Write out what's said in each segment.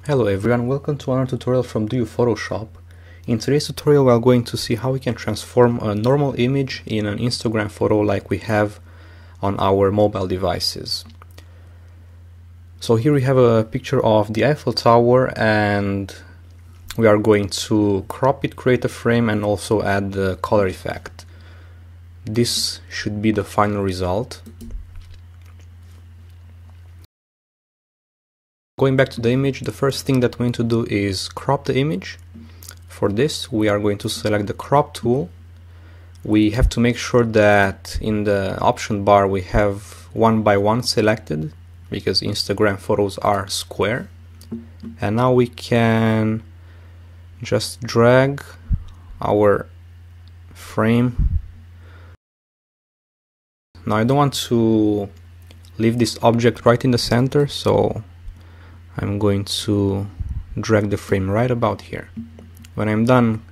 Hello everyone, welcome to another tutorial from Do You Photoshop. In today's tutorial we are going to see how we can transform a normal image in an Instagram photo like we have on our mobile devices. So here we have a picture of the Eiffel Tower and we are going to crop it, create a frame and also add the color effect. This should be the final result. Going back to the image, the first thing that we need to do is crop the image. For this, we are going to select the crop tool. We have to make sure that in the option bar we have 1 by 1 selected, because Instagram photos are square. And now we can just drag our frame. Now I don't want to leave this object right in the center, so I'm going to drag the frame right about here. When I'm done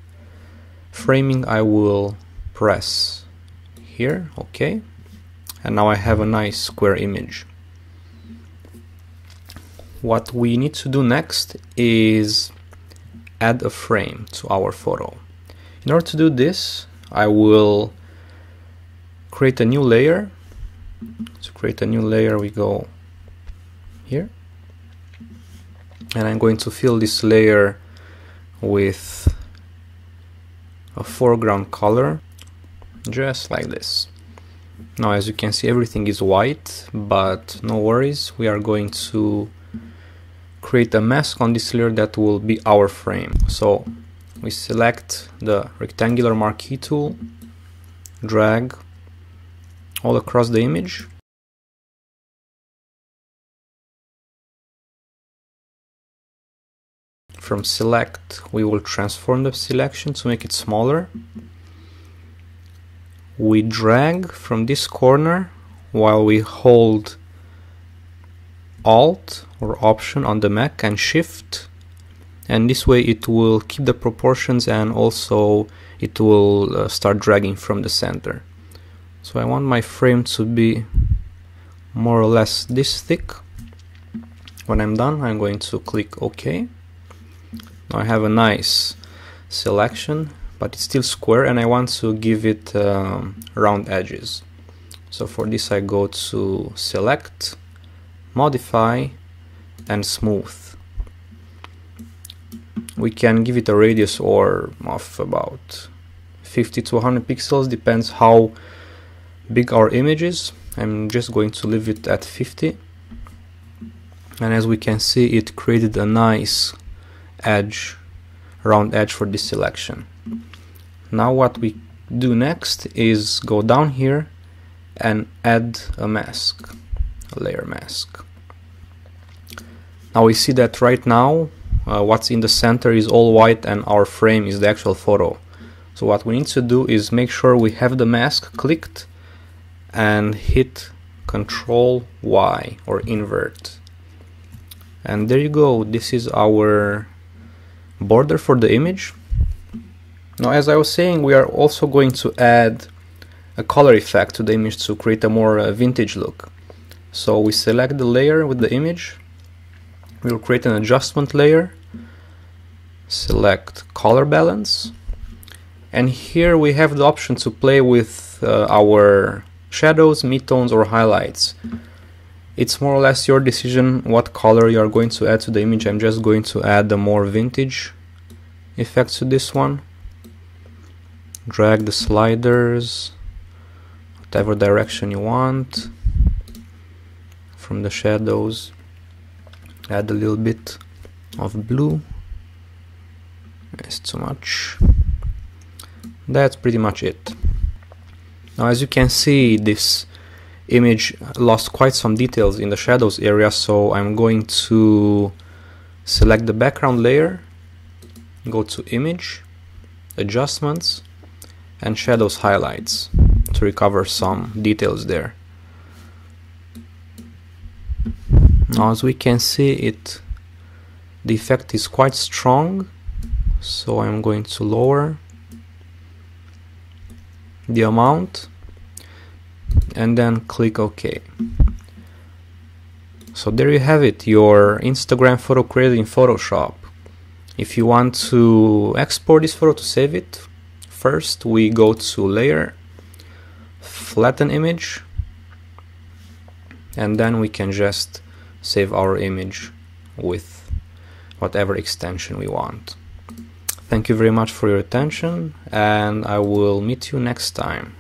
framing, I will press here, OK, and now I have a nice square image. What we need to do next is add a frame to our photo. In order to do this, I will create a new layer. To create a new layer, we go here. And I'm going to fill this layer with a foreground color, just like this. Now as you can see, everything is white, but no worries, we are going to create a mask on this layer that will be our frame. So we select the rectangular marquee tool, drag all across the image. From select, we will transform the selection to make it smaller. We drag from this corner while we hold Alt or Option on the Mac and Shift, and this way it will keep the proportions and also it will start dragging from the center. So I want my frame to be more or less this thick. When I'm done, I'm going to click OK. Now I have a nice selection, but it's still square and I want to give it round edges. So for this I go to Select, Modify and Smooth. We can give it a radius of about 50 to 100 pixels, depends how big our image is. I'm just going to leave it at 50. And as we can see, it created a nice round edge for this selection. Now what we do next is go down here and add a mask, a layer mask. Now we see that right now what's in the center is all white and our frame is the actual photo. So what we need to do is make sure we have the mask clicked and hit Ctrl Y or invert. And there you go, this is our border for the image. Now as I was saying, we are also going to add a color effect to the image to create a more vintage look. So we select the layer with the image, we will create an adjustment layer, select color balance, and here we have the option to play with our shadows, midtones or highlights. It's more or less your decision what color you are going to add to the image. I'm just going to add a more vintage effect to this one. Drag the sliders whatever direction you want. From the shadows, add a little bit of blue. It's too much. That's pretty much it. Now as you can see, this image lost quite some details in the shadows area, so I'm going to select the background layer, go to Image, Adjustments and Shadows Highlights to recover some details there. Now as we can see, the effect is quite strong, so I'm going to lower the amount and then click OK. So there you have it, your Instagram photo created in Photoshop. If you want to export this photo to save it, first we go to Layer, Flatten Image, and then we can just save our image with whatever extension we want. Thank you very much for your attention, and I will meet you next time.